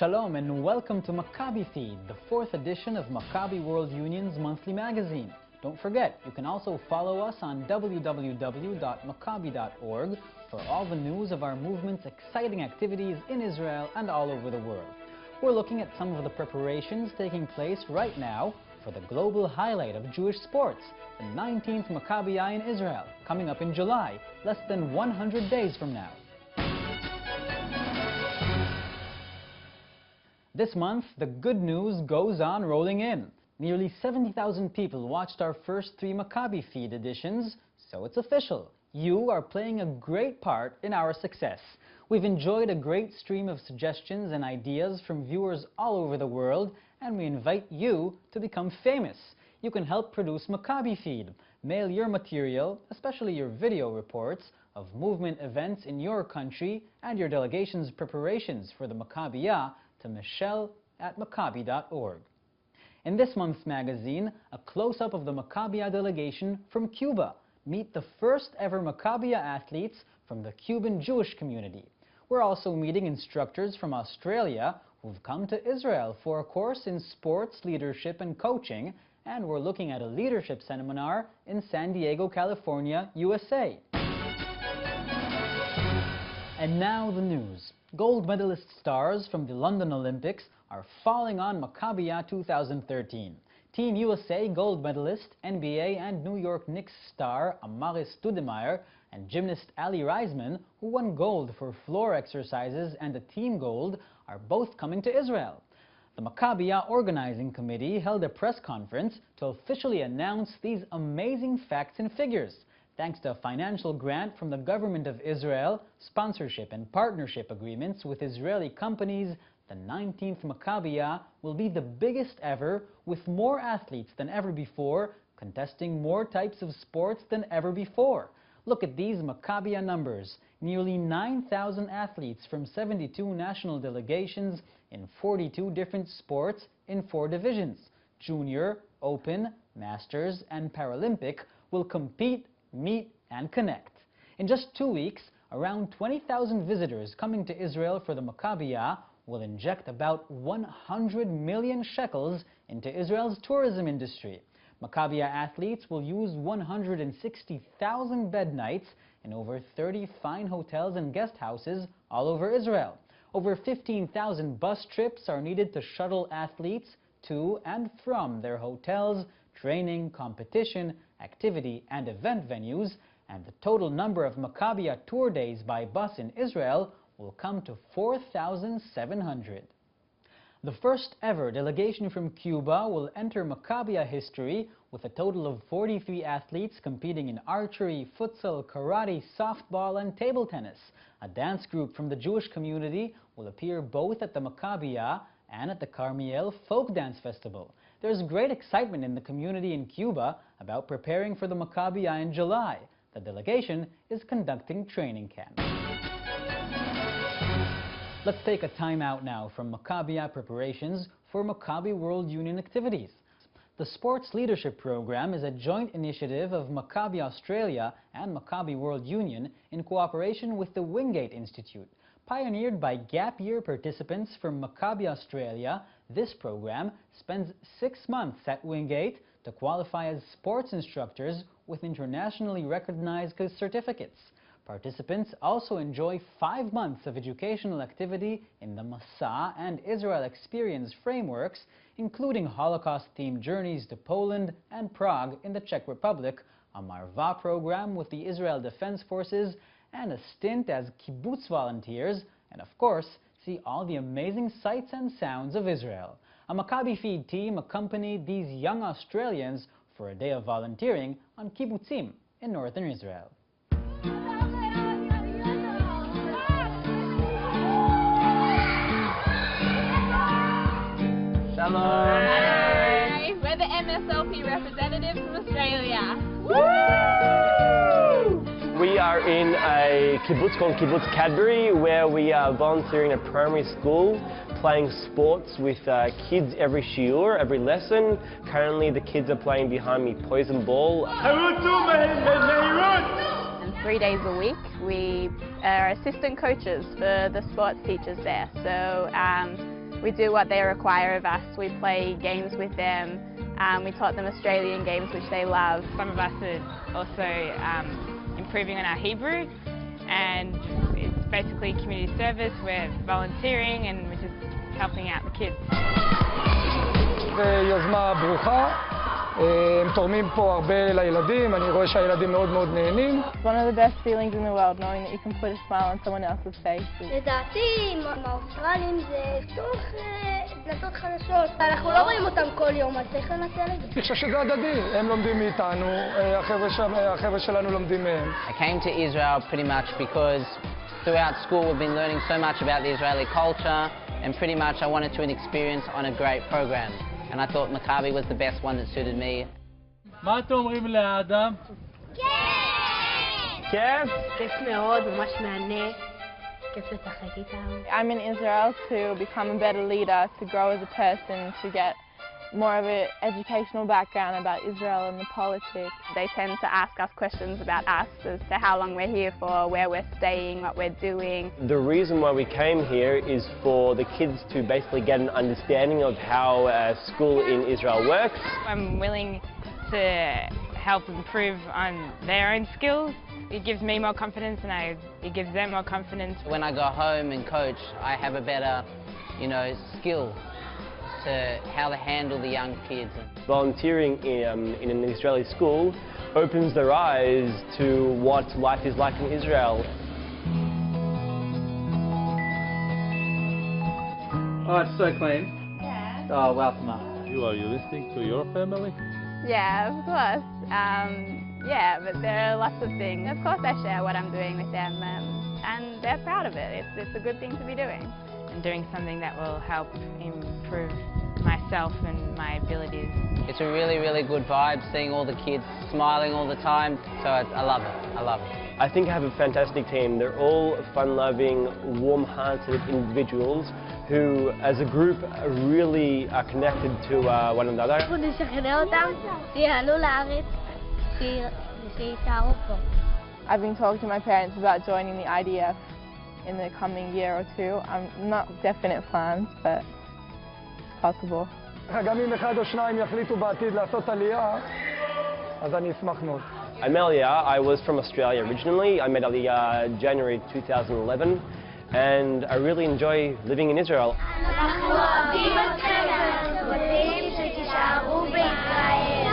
Shalom and welcome to Maccabi Feed, the 4th edition of Maccabi World Union's monthly magazine. Don't forget, you can also follow us on www.maccabi.org for all the news of our movement's exciting activities in Israel and all over the world. We're looking at some of the preparations taking place right now for the global highlight of Jewish sports, the 19th Maccabiah in Israel, coming up in July, less than 100 days from now. This month, the good news goes on rolling in. Nearly 70,000 people watched our first 3 Maccabi Feed editions, so it's official. You are playing a great part in our success. We've enjoyed a great stream of suggestions and ideas from viewers all over the world, and we invite you to become famous. You can help produce Maccabi Feed. Mail your material, especially your video reports, of movement events in your country and your delegation's preparations for the Maccabiah to michelle@maccabi.org. In this month's magazine, a close-up of the Maccabiah delegation from Cuba. Meet the first ever Maccabiah athletes from the Cuban Jewish community. We're also meeting instructors from Australia who've come to Israel for a course in sports, leadership, and coaching, and we're looking at a leadership seminar in San Diego, California, USA. And now the news. Gold medalist stars from the London Olympics are falling on Maccabiah 2013. Team USA gold medalist, NBA and New York Knicks star Amaris Stoudemire and gymnast Ali Reisman, who won gold for floor exercises and a team gold, are both coming to Israel. The Maccabiah Organizing Committee held a press conference to officially announce these amazing facts and figures. Thanks to a financial grant from the government of Israel, sponsorship and partnership agreements with Israeli companies, the 19th Maccabiah will be the biggest ever, with more athletes than ever before, contesting more types of sports than ever before. Look at these Maccabiah numbers. Nearly 9,000 athletes from 72 national delegations in 42 different sports in 4 divisions. Junior, Open, Masters, and Paralympic will compete, meet, and connect. In just 2 weeks, around 20,000 visitors coming to Israel for the Maccabiah will inject about 100 million shekels into Israel's tourism industry. Maccabiah athletes will use 160,000 bed nights in over 30 fine hotels and guest houses all over Israel. Over 15,000 bus trips are needed to shuttle athletes to and from their hotels, training, competition, activity, and event venues, and the total number of Maccabiah tour days by bus in Israel will come to 4,700. The first ever delegation from Cuba will enter Maccabiah history with a total of 43 athletes competing in archery, futsal, karate, softball, and table tennis. A dance group from the Jewish community will appear both at the Maccabiah and at the Carmiel Folk Dance Festival. There's great excitement in the community in Cuba about preparing for the Maccabiah in July. The delegation is conducting training camps. Let's take a time out now from Maccabiah preparations for Maccabi World Union activities. The Sports Leadership Program is a joint initiative of Maccabi Australia and Maccabi World Union in cooperation with the Wingate Institute. Pioneered by gap year participants from Maccabi Australia, this program spends 6 months at Wingate to qualify as sports instructors with internationally recognized certificates. Participants also enjoy 5 months of educational activity in the Masa and Israel Experience frameworks, including Holocaust-themed journeys to Poland and Prague in the Czech Republic, a Marva program with the Israel Defense Forces, and a stint as kibbutz volunteers, and of course, see all the amazing sights and sounds of Israel. A Maccabi Feed team accompanied these young Australians for a day of volunteering on kibbutzim in northern Israel. Hello. Hi. We're the MSLP representatives from Australia. Woo! We are in a kibbutz called Kibbutz Cadbury, where we are volunteering at primary school, playing sports with kids every shiur, every lesson. Currently the kids are playing behind me poison ball. And 3 days a week we are assistant coaches for the sports teachers there. So We do what they require of us. We play games with them. We taught them Australian games which they love. Some of us are also improving on our Hebrew, and it's basically community service. We're volunteering and we're just helping out the kids. זו יוזמה ברוכה, הם תורמים פה הרבה לילדים, אני רואה שהילדים מאוד מאוד נהנים. It's one of the best feelings in the world, knowing that you can put a smile on someone else's face. לדעתי, עם האוסטרלים זה לפתוח דלתות חדשות. אנחנו לא רואים אותם כל יום, אז צריך לנצל את זה. אני חושב שזה הדדי, הם לומדים מאיתנו, החבר'ה שלנו לומדים מהם. I came to Israel pretty much because throughout school we've been learning so much about the Israeli culture, and pretty much I wanted to experience on a great program. And I thought Maccabi was the best one that suited me. מה אתם אומרים לאדם? כן! כיף? כיף מאוד, ממש מהנה. כיף לשחק איתם. I'm in Israel to become a better leader, to grow as a person, to get more of an educational background about Israel and the politics. They tend to ask us questions about us as to how long we're here for, where we're staying, what we're doing. The reason why we came here is for the kids to basically get an understanding of how school in Israel works. I'm willing to help improve on their own skills. It gives me more confidence and it gives them more confidence. When I go home and coach, I have a better, skill to how to handle the young kids. Volunteering in an Israeli school opens their eyes to what life is like in Israel. Oh, it's so clean. Yeah. Oh, welcome. Are you listening to your family? Yeah, of course. Yeah, but there are lots of things. Of course I share what I'm doing with them, and they're proud of it. It's a good thing to be doing. And doing something that will help improve myself and my abilities. It's a really, really good vibe, seeing all the kids smiling all the time, so I love it. I love it. I think I have a fantastic team. They're all fun-loving, warm-hearted individuals who, as a group, really are connected to one another. אנחנו נשכנע אותם שיעלו לארץ, שיישארו פה. I've been talking to my parents about joining the IDF in the coming year or two. I'm not definite plans, but it's possible. גם אם אחד או שניים יחליטו בעתיד לעשות עלייה, אז אני אשמח מאוד. I'm Aliyah. I was from Australia originally. I met Aliyah January 2011, and I really enjoy living in Israel. אנחנו אוהבים אתכם, אנחנו רוצים שתישארו בישראל.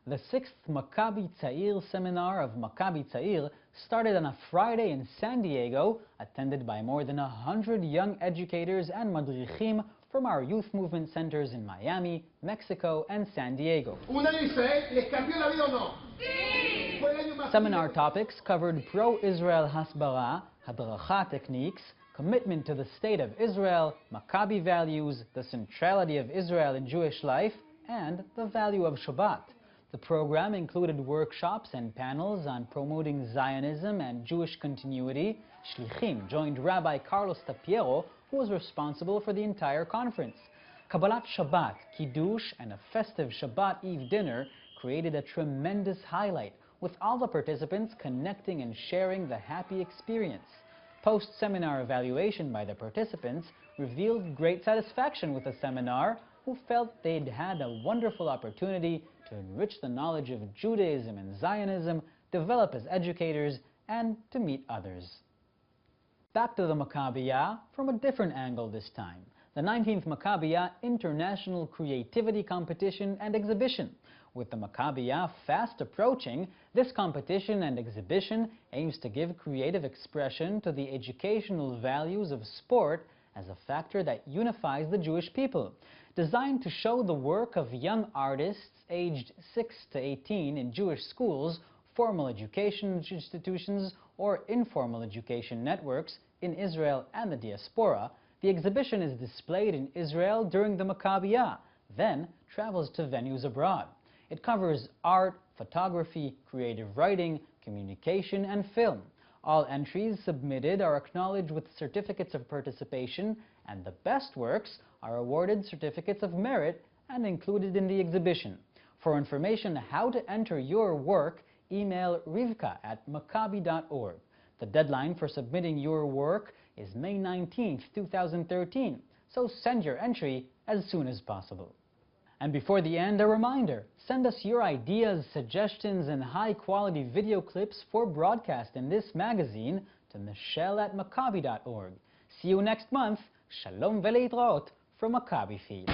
The 6th Maccabi Tza'ir seminar of Maccabi Tza'ir started on a Friday in San Diego, attended by more than 100 young educators and madrichim from our youth movement centers in Miami, Mexico, and San Diego. Seminar topics covered pro-Israel hasbara, hadracha techniques, commitment to the state of Israel, Maccabi values, the centrality of Israel in Jewish life, and the value of Shabbat. The program included workshops and panels on promoting Zionism and Jewish continuity. Shlichim joined Rabbi Carlos Tapiero, who was responsible for the entire conference. Kabbalat Shabbat, Kiddush, and a festive Shabbat Eve dinner created a tremendous highlight, with all the participants connecting and sharing the happy experience. Post-seminar evaluation by the participants revealed great satisfaction with the seminar, who felt they'd had a wonderful opportunity to enrich the knowledge of Judaism and Zionism, develop as educators, and to meet others. Back to the Maccabiah from a different angle this time. The 19th Maccabiah International Creativity Competition and Exhibition. With the Maccabiah fast approaching, this competition and exhibition aims to give creative expression to the educational values of sport as a factor that unifies the Jewish people. Designed to show the work of young artists aged 6 to 18 in Jewish schools, formal education institutions, or informal education networks in Israel and the diaspora, the exhibition is displayed in Israel during the Maccabiah, then travels to venues abroad. It covers art, photography, creative writing, communication, and film. All entries submitted are acknowledged with certificates of participation, and the best works are awarded certificates of merit and included in the exhibition. For information how to enter your work, email rivka@maccabi.org. The deadline for submitting your work is May 19, 2013, so send your entry as soon as possible. And before the end, a reminder, send us your ideas, suggestions, and high-quality video clips for broadcast in this magazine to michelle@maccabi.org. See you next month. Shalom ve'leitraot from Maccabi Feed.